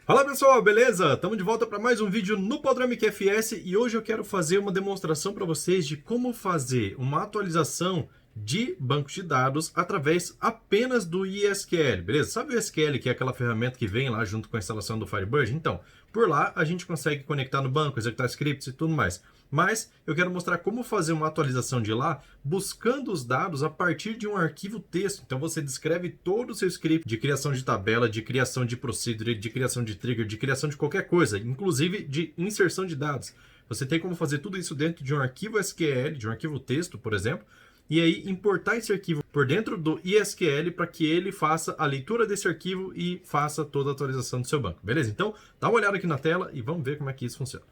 Fala pessoal, beleza? Estamos de volta para mais um vídeo no Padrão MQFS e hoje eu quero fazer uma demonstração para vocês de como fazer uma atualização de bancos de dados através apenas do ISQL, beleza? Sabe o SQL, que é aquela ferramenta que vem lá junto com a instalação do Firebird? Então, por lá a gente consegue conectar no banco, executar scripts e tudo mais. Mas eu quero mostrar como fazer uma atualização de lá buscando os dados a partir de um arquivo texto. Então você descreve todo o seu script de criação de tabela, de criação de procedure, de criação de trigger, de criação de qualquer coisa, inclusive de inserção de dados. Você tem como fazer tudo isso dentro de um arquivo SQL, de um arquivo texto, por exemplo, e aí importar esse arquivo por dentro do ISQL para que ele faça a leitura desse arquivo e faça toda a atualização do seu banco, beleza? Então, dá uma olhada aqui na tela e vamos ver como é que isso funciona.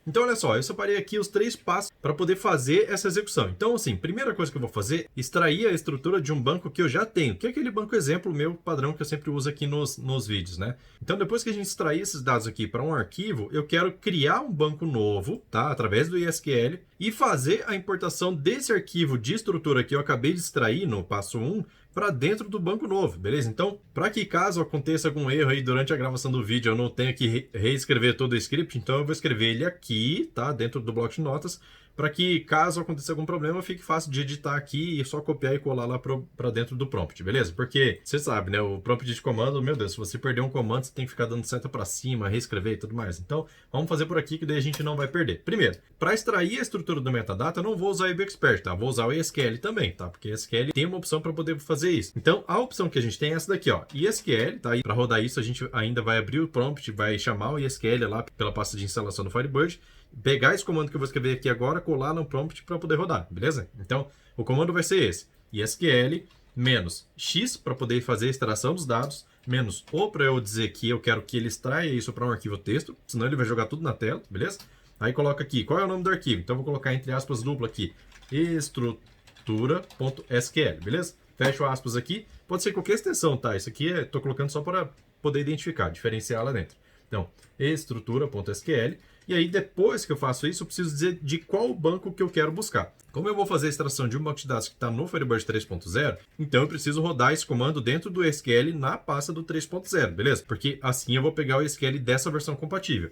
Então, olha só, eu separei aqui os 3 passos para poder fazer essa execução. Então, assim, primeira coisa que eu vou fazer, extrair a estrutura de um banco que eu já tenho, que é aquele banco exemplo meu padrão que eu sempre uso aqui nos vídeos, né? Então, depois que a gente extrair esses dados aqui para um arquivo, eu quero criar um banco novo, tá? Através do ISQL e fazer a importação desse arquivo de estrutura que eu acabei de extrair no passo 1 para dentro do banco novo, beleza? Então, para que caso aconteça algum erro aí durante a gravação do vídeo, eu não tenha que reescrever todo o script, então eu vou escrever ele aqui, tá? Dentro do bloco de notas, para que caso aconteça algum problema, fique fácil de editar aqui e só copiar e colar lá para dentro do prompt, beleza? Porque você sabe, né? O prompt de comando, meu Deus, se você perder um comando, você tem que ficar dando seta para cima, reescrever e tudo mais. Então, vamos fazer por aqui que daí a gente não vai perder. Primeiro, para extrair a estrutura do metadata, eu não vou usar o IBExpert, tá? Vou usar o ISQL também, tá? Porque o ISQL tem uma opção para poder fazer isso. Então, a opção que a gente tem é essa daqui, ó. ISQL, tá? E para rodar isso, a gente ainda vai abrir o prompt, vai chamar o ISQL lá pela pasta de instalação do Firebird, pegar esse comando que eu vou escrever aqui agora, colar no prompt para poder rodar, beleza? Então, o comando vai ser esse: ISQL menos X para poder fazer a extração dos dados, menos O para eu dizer que eu quero que ele extraia isso para um arquivo texto, senão ele vai jogar tudo na tela, beleza? Aí coloca aqui, qual é o nome do arquivo? Então, eu vou colocar entre aspas duplo aqui, estrutura.sql, beleza? Fecho aspas aqui, pode ser qualquer extensão, tá? Isso aqui estou colocando só para poder identificar, diferenciar lá dentro. Então, estrutura.sql. E aí, depois que eu faço isso, eu preciso dizer de qual banco que eu quero buscar. Como eu vou fazer a extração de um banco de dados que está no Firebird 3.0, então eu preciso rodar esse comando dentro do SQL na pasta do 3.0, beleza? Porque assim eu vou pegar o SQL dessa versão compatível.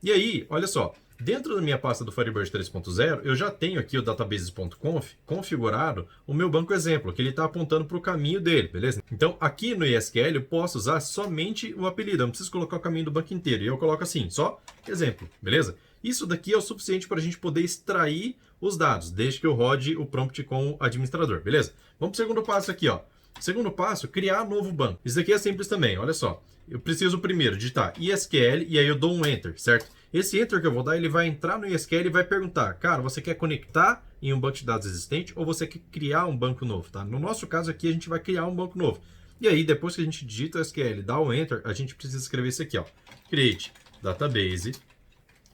E aí, olha só, dentro da minha pasta do Firebird 3.0, eu já tenho aqui o databases.conf configurado o meu banco exemplo, que ele está apontando para o caminho dele, beleza? Então, aqui no ISQL, eu posso usar somente o apelido, eu não preciso colocar o caminho do banco inteiro. E eu coloco assim, só exemplo, beleza? Isso daqui é o suficiente para a gente poder extrair os dados, desde que eu rode o prompt com o administrador, beleza? Vamos para o segundo passo aqui, ó. Segundo passo, criar novo banco. Isso aqui é simples também, olha só. Eu preciso primeiro digitar ISQL e aí eu dou um Enter, certo? Esse Enter que eu vou dar, ele vai entrar no ISQL e vai perguntar, cara, você quer conectar em um banco de dados existente ou você quer criar um banco novo, tá? No nosso caso aqui, a gente vai criar um banco novo. E aí, depois que a gente digita o SQL, dá o Enter, a gente precisa escrever isso aqui, ó. Create database.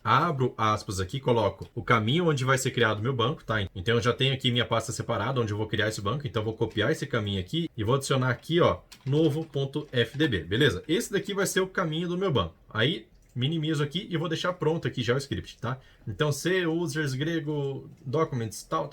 Abro aspas aqui, coloco o caminho onde vai ser criado o meu banco, tá? Então eu já tenho aqui minha pasta separada onde eu vou criar esse banco, então eu vou copiar esse caminho aqui e vou adicionar aqui, ó, novo.fdb, beleza? Esse daqui vai ser o caminho do meu banco. Aí minimizo aqui e vou deixar pronto aqui já o script, tá? Então, C, users, grego, documents, tal,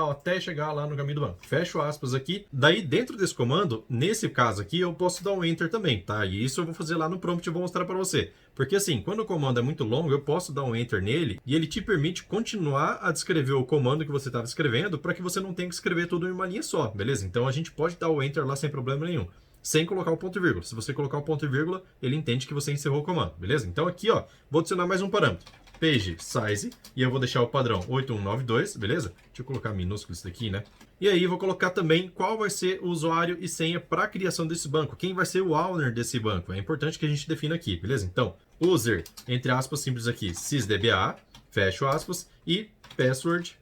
até chegar lá no caminho do banco. Fecho aspas aqui. Daí, dentro desse comando, nesse caso aqui, eu posso dar um Enter também, tá? E isso eu vou fazer lá no prompt e vou mostrar para você. Porque assim, quando o comando é muito longo, eu posso dar um Enter nele e ele te permite continuar a descrever o comando que você estava escrevendo para que você não tenha que escrever tudo em uma linha só, beleza? Então, a gente pode dar o Enter lá sem problema nenhum, sem colocar o ponto e vírgula. Se você colocar o ponto e vírgula, ele entende que você encerrou o comando, beleza? Então aqui, ó, vou adicionar mais um parâmetro, page size, e eu vou deixar o padrão 8192, beleza? Deixa eu colocar minúsculo isso daqui, né? E aí vou colocar também qual vai ser o usuário e senha para a criação desse banco, quem vai ser o owner desse banco. É importante que a gente defina aqui, beleza? Então, user, entre aspas, simples aqui, sysdba, fecho aspas, e password,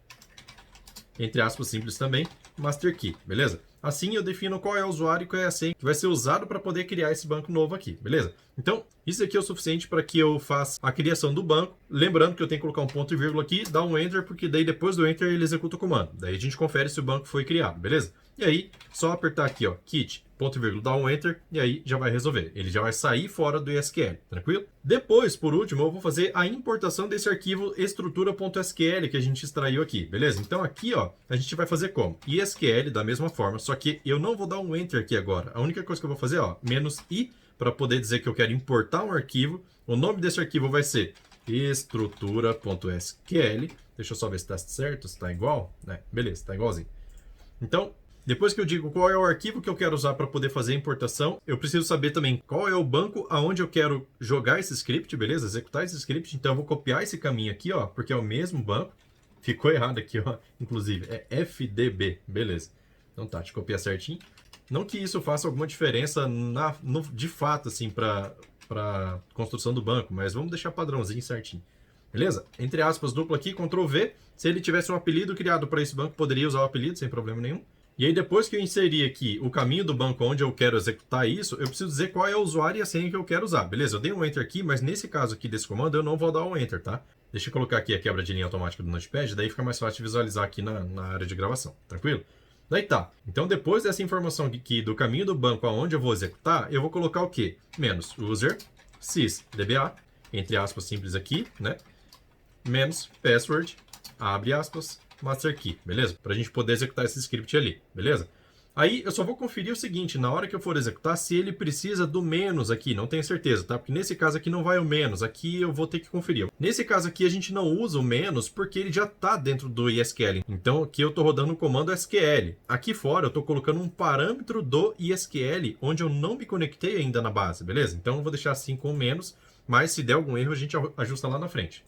entre aspas, simples também, master key, beleza? Assim eu defino qual é o usuário e qual é a senha que vai ser usado para poder criar esse banco novo aqui, beleza? Então, isso aqui é o suficiente para que eu faça a criação do banco. Lembrando que eu tenho que colocar um ponto e vírgula aqui, dar um Enter, porque daí depois do Enter ele executa o comando. Daí a gente confere se o banco foi criado, beleza? E aí, só apertar aqui, ó, Kit, ponto e vírgula, dar um Enter, e aí já vai resolver. Ele já vai sair fora do SQL, tranquilo? Depois, por último, eu vou fazer a importação desse arquivo estrutura.sql que a gente extraiu aqui, beleza? Então aqui, ó, a gente vai fazer como? ISQL da mesma forma, só que eu não vou dar um Enter aqui agora. A única coisa que eu vou fazer, ó, -i, para poder dizer que eu quero importar um arquivo. O nome desse arquivo vai ser estrutura.sql. Deixa eu só ver se está certo, se está igual. Beleza, está igualzinho. Então, depois que eu digo qual é o arquivo que eu quero usar para poder fazer a importação, eu preciso saber também qual é o banco aonde eu quero jogar esse script, beleza? Executar esse script. Então, eu vou copiar esse caminho aqui, ó, porque é o mesmo banco. Ficou errado aqui, ó, inclusive. É FDB, beleza. Então tá, deixa eu copiar certinho. Não que isso faça alguma diferença de fato, assim, para construção do banco, mas vamos deixar padrãozinho certinho. Beleza? Entre aspas, duplo aqui, Ctrl V. Se ele tivesse um apelido criado para esse banco, poderia usar o apelido sem problema nenhum. E aí, depois que eu inserir aqui o caminho do banco onde eu quero executar isso, eu preciso dizer qual é o usuário e a senha que eu quero usar. Beleza? Eu dei um Enter aqui, mas nesse caso aqui desse comando, eu não vou dar um Enter, tá? Deixa eu colocar aqui a quebra de linha automática do Notepad, daí fica mais fácil de visualizar aqui na área de gravação. Tranquilo? Daí tá. Então, depois dessa informação aqui do caminho do banco aonde eu vou executar, eu vou colocar o quê? Menos user sysdba, entre aspas simples aqui, né? Menos password, abre aspas, master key, beleza? Para a gente poder executar esse script ali, beleza? Aí eu só vou conferir o seguinte, na hora que eu for executar, se ele precisa do menos aqui, não tenho certeza, tá? Porque nesse caso aqui não vai o menos, aqui eu vou ter que conferir. Nesse caso aqui a gente não usa o menos porque ele já está dentro do ISQL. Então aqui eu estou rodando o comando SQL. Aqui fora eu estou colocando um parâmetro do ISQL, onde eu não me conectei ainda na base, beleza? Então eu vou deixar assim com o menos, mas se der algum erro a gente ajusta lá na frente.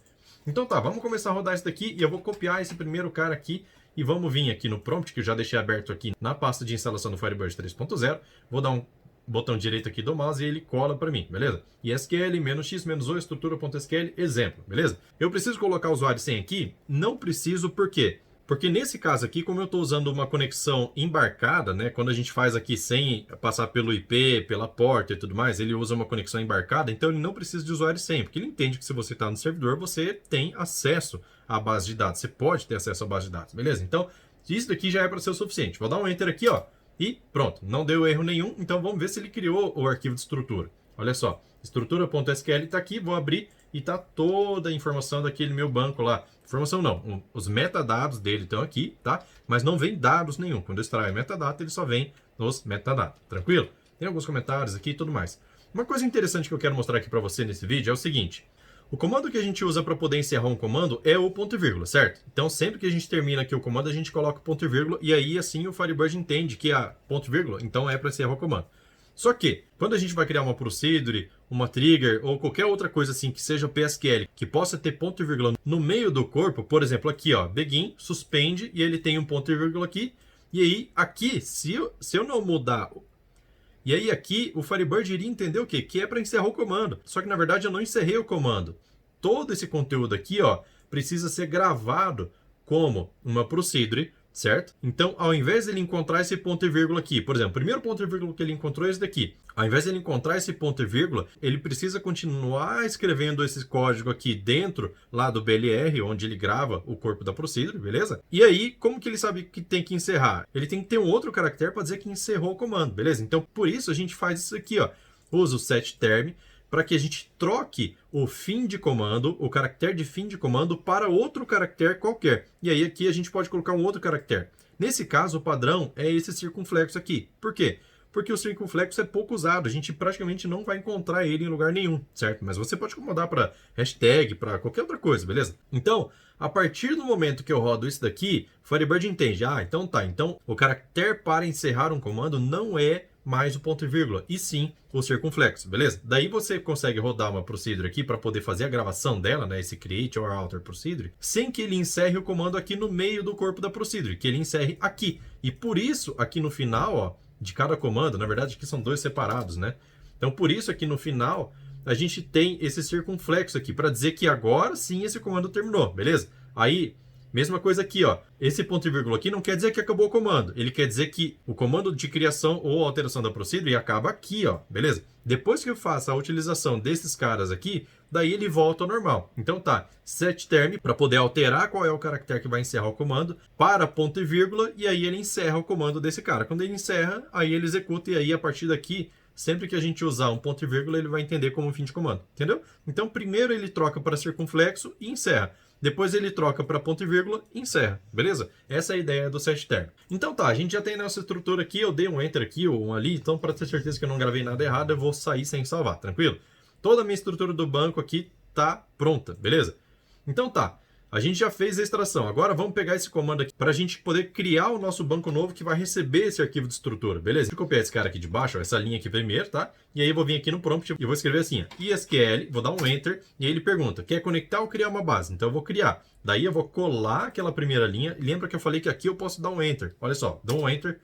Então tá, vamos começar a rodar isso daqui e eu vou copiar esse primeiro cara aqui e vamos vir aqui no prompt, que eu já deixei aberto aqui na pasta de instalação do Firebird 3.0. Vou dar um botão direito aqui do mouse e ele cola para mim, beleza? ISQL, -x, -o, estrutura.sql, exemplo, beleza? Eu preciso colocar o usuário e senha aqui? Não preciso, por quê? Porque nesse caso aqui, como eu estou usando uma conexão embarcada, né? Quando a gente faz aqui sem passar pelo IP, pela porta e tudo mais, ele usa uma conexão embarcada, então ele não precisa de usuário e senha, porque ele entende que se você está no servidor, você tem acesso à base de dados, você pode ter acesso à base de dados, beleza? Então, isso daqui já é para ser o suficiente. Vou dar um Enter aqui, ó, e pronto, não deu erro nenhum, então vamos ver se ele criou o arquivo de estrutura. Olha só, estrutura.sql está aqui, vou abrir e está toda a informação daquele meu banco lá. Informação não, os metadados dele estão aqui, tá? Mas não vem dados nenhum. Quando eu extraio metadata, ele só vem nos metadados. Tranquilo? Tem alguns comentários aqui e tudo mais. Uma coisa interessante que eu quero mostrar aqui para você nesse vídeo é o seguinte. O comando que a gente usa para poder encerrar um comando é o ponto e vírgula, certo? Então, sempre que a gente termina aqui o comando, a gente coloca o ponto e vírgula e aí, assim, o Firebird entende que é ponto e vírgula, então é para encerrar o comando. Só que, quando a gente vai criar uma procedure, uma trigger ou qualquer outra coisa assim que seja o PSQL, que possa ter ponto e vírgula no meio do corpo, por exemplo, aqui, ó, begin, suspende, e ele tem um ponto e vírgula aqui, e aí, aqui, se eu não mudar... E aí, aqui, o Firebird iria entender o quê? Que é para encerrar o comando. Só que, na verdade, eu não encerrei o comando. Todo esse conteúdo aqui, ó, precisa ser gravado como uma procedure, certo? Então, ao invés de ele encontrar esse ponto e vírgula aqui, por exemplo, o primeiro ponto e vírgula que ele encontrou é esse daqui. Ao invés de ele encontrar esse ponto e vírgula, ele precisa continuar escrevendo esse código aqui dentro lá do BLR, onde ele grava o corpo da procedure, beleza? E aí, como que ele sabe que tem que encerrar? Ele tem que ter um outro caractere para dizer que encerrou o comando, beleza? Então, por isso a gente faz isso aqui, ó. Usa o setTerm para que a gente troque o fim de comando, o caractere de fim de comando, para outro caractere qualquer. E aí aqui a gente pode colocar um outro caractere. Nesse caso, o padrão é esse circunflexo aqui. Por quê? Porque o circunflexo é pouco usado, a gente praticamente não vai encontrar ele em lugar nenhum, certo? Mas você pode mudar para hashtag, para qualquer outra coisa, beleza? Então, a partir do momento que eu rodo isso daqui, o Firebird entende. Ah, então tá. Então, o caractere para encerrar um comando não é mais o ponto e vírgula, e sim o circunflexo, beleza? Daí você consegue rodar uma procedure aqui para poder fazer a gravação dela, né, esse create or alter procedure, sem que ele encerre o comando aqui no meio do corpo da procedure, que ele encerre aqui. E por isso, aqui no final, ó, de cada comando, na verdade aqui são dois separados, né? Então por isso aqui no final, a gente tem esse circunflexo aqui, para dizer que agora sim esse comando terminou, beleza? Aí, Mesma coisa aqui, ó. Esse ponto e vírgula aqui não quer dizer que acabou o comando. Ele quer dizer que o comando de criação ou alteração da procedure acaba aqui, ó. Beleza? Depois que eu faço a utilização desses caras aqui, daí ele volta ao normal. Então tá, setTerm para poder alterar qual é o caractere que vai encerrar o comando para ponto e vírgula, e aí ele encerra o comando desse cara. Quando ele encerra, aí ele executa, e aí a partir daqui, sempre que a gente usar um ponto e vírgula, ele vai entender como fim de comando. Entendeu? Então primeiro ele troca para circunflexo e encerra. Depois ele troca para ponto e vírgula e encerra, beleza? Essa é a ideia do setTerm. Então tá, a gente já tem nossa estrutura aqui, eu dei um enter aqui ou um ali, então para ter certeza que eu não gravei nada errado, eu vou sair sem salvar, tranquilo? Toda a minha estrutura do banco aqui tá pronta, beleza? Então tá, a gente já fez a extração, agora vamos pegar esse comando aqui para a gente poder criar o nosso banco novo que vai receber esse arquivo de estrutura, beleza? Vou copiar esse cara aqui de baixo, ó, essa linha aqui primeiro, tá? E aí eu vou vir aqui no prompt e vou escrever assim, ó, isql, vou dar um enter, e aí ele pergunta, quer conectar ou criar uma base? Então eu vou criar. Daí eu vou colar aquela primeira linha, e lembra que eu falei que aqui eu posso dar um enter, olha só, dou um enter,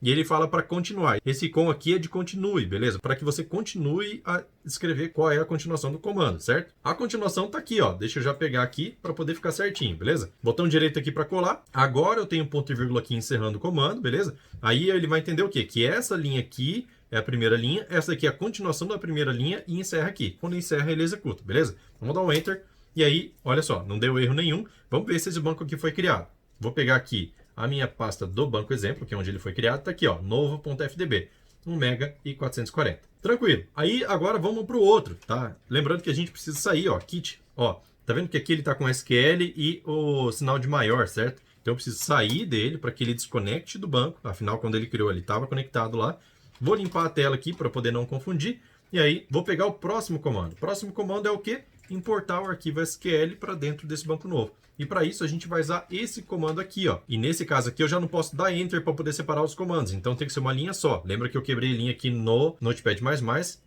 e ele fala para continuar. Esse com aqui é de continue, beleza? Para que você continue a escrever qual é a continuação do comando, certo? A continuação tá aqui, ó. Deixa eu já pegar aqui para poder ficar certinho, beleza? Botão direito aqui para colar. Agora eu tenho ponto e vírgula aqui encerrando o comando, beleza? Aí ele vai entender o quê? Que essa linha aqui é a primeira linha, essa aqui é a continuação da primeira linha e encerra aqui. Quando encerra, ele executa, beleza? Vamos dar um enter. E aí, olha só, não deu erro nenhum. Vamos ver se esse banco aqui foi criado. Vou pegar aqui a minha pasta do banco exemplo, que é onde ele foi criado, tá aqui, ó, novo.fdb, 1 mega e 440. Tranquilo. Aí agora vamos para o outro, tá? Lembrando que a gente precisa sair, ó, kit, ó, tá vendo que aqui ele tá com SQL e o sinal de maior, certo? Então eu preciso sair dele para que ele desconecte do banco, afinal quando ele criou ele estava conectado lá. Vou limpar a tela aqui para poder não confundir, e aí vou pegar o próximo comando. O próximo comando é o quê? Importar o arquivo SQL para dentro desse banco novo. E para isso a gente vai usar esse comando aqui, ó. E nesse caso aqui eu já não posso dar Enter para poder separar os comandos. Então tem que ser uma linha só. Lembra que eu quebrei linha aqui no Notepad++,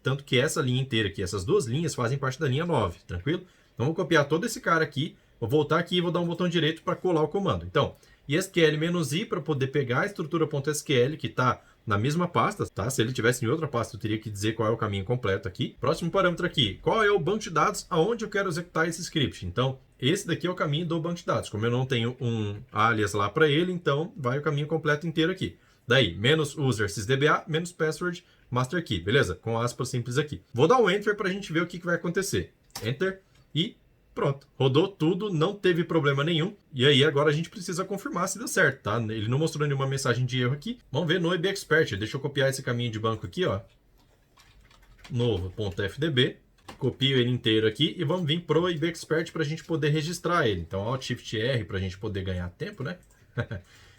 tanto que essa linha inteira aqui, essas duas linhas fazem parte da linha 9, tranquilo? Então vou copiar todo esse cara aqui, vou voltar aqui e vou dar um botão direito para colar o comando. Então, isql-i para poder pegar a estrutura.sql que está na mesma pasta, tá? Se ele tivesse em outra pasta, eu teria que dizer qual é o caminho completo aqui. Próximo parâmetro aqui, qual é o banco de dados aonde eu quero executar esse script? Então, esse daqui é o caminho do banco de dados. Como eu não tenho um alias lá para ele, então vai o caminho completo inteiro aqui. Daí, menos user sysdba, menos password master key, beleza? Com aspas simples aqui. Vou dar um enter para a gente ver o que vai acontecer. Enter e pronto. Rodou tudo, não teve problema nenhum. E aí agora a gente precisa confirmar se deu certo, tá? Ele não mostrou nenhuma mensagem de erro aqui. Vamos ver no IBExpert. Deixa eu copiar esse caminho de banco aqui, ó. Novo.fdb. Copio ele inteiro aqui e vamos vir pro IBExpert para a gente poder registrar ele. Então, Alt Shift R para a gente poder ganhar tempo, né?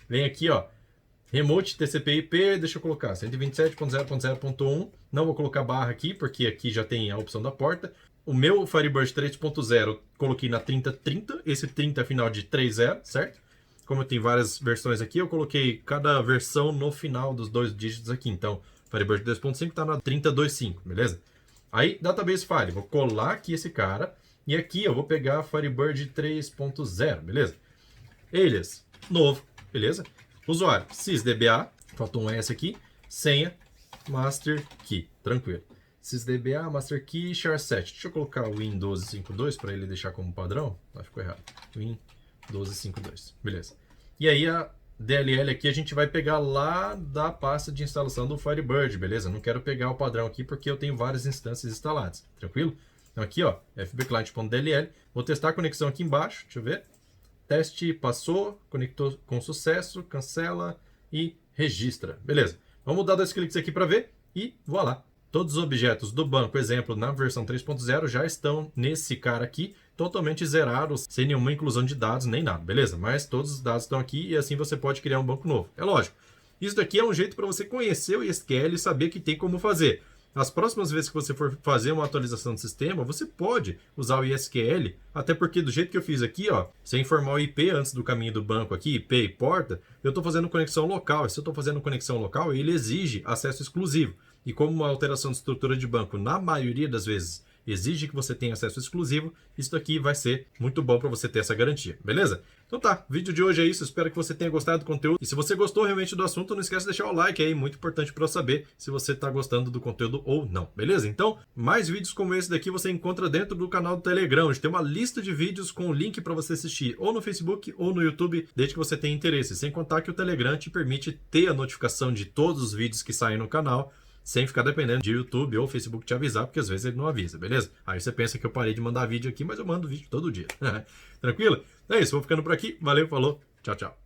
Vem aqui, ó. Remote TCP/IP, deixa eu colocar 127.0.0.1. Não vou colocar barra aqui, porque aqui já tem a opção da porta. O meu Firebird 3.0 coloquei na 3030, esse 30 é final de 30, certo? Como eu tenho várias versões aqui, eu coloquei cada versão no final dos dois dígitos aqui. Então, Firebird 2.5 está na 3025, beleza? Aí, Database File, vou colar aqui esse cara. E aqui eu vou pegar Firebird 3.0, beleza? Alias, novo, beleza? Usuário, sysdba, faltou um S aqui. Senha, master key, tranquilo. sysdba, master key, char7. Deixa eu colocar o win1252 para ele deixar como padrão. Ficou errado. win1252, beleza. E aí a DLL aqui a gente vai pegar lá da pasta de instalação do Firebird, beleza? Não quero pegar o padrão aqui porque eu tenho várias instâncias instaladas, tranquilo? Então aqui, ó, fbclient.dll. Vou testar a conexão aqui embaixo, deixa eu ver. Teste passou, conectou com sucesso, cancela e registra, beleza? Vamos dar 2 cliques aqui para ver e voilá. Todos os objetos do banco, exemplo, na versão 3.0 já estão nesse cara aqui, totalmente zerados, sem nenhuma inclusão de dados nem nada, beleza? Mas todos os dados estão aqui e assim você pode criar um banco novo. É lógico. Isso daqui é um jeito para você conhecer o SQL e saber que tem como fazer. As próximas vezes que você for fazer uma atualização do sistema, você pode usar o ISQL, até porque do jeito que eu fiz aqui, ó, sem informar o IP antes do caminho do banco aqui, IP e porta, eu estou fazendo conexão local. E se eu estou fazendo conexão local, ele exige acesso exclusivo. E como uma alteração de estrutura de banco, na maioria das vezes, exige que você tenha acesso exclusivo, isso aqui vai ser muito bom para você ter essa garantia, beleza? Então tá, o vídeo de hoje é isso, espero que você tenha gostado do conteúdo. E se você gostou realmente do assunto, não esquece de deixar o like aí, muito importante para eu saber se você está gostando do conteúdo ou não, beleza? Então, mais vídeos como esse daqui você encontra dentro do canal do Telegram, onde tem uma lista de vídeos com link para você assistir ou no Facebook ou no YouTube, desde que você tenha interesse. Sem contar que o Telegram te permite ter a notificação de todos os vídeos que saem no canal, sem ficar dependendo de YouTube ou Facebook te avisar, porque às vezes ele não avisa, beleza? Aí você pensa que eu parei de mandar vídeo aqui, mas eu mando vídeo todo dia. Tranquilo? É isso, vou ficando por aqui. Valeu, falou, tchau, tchau.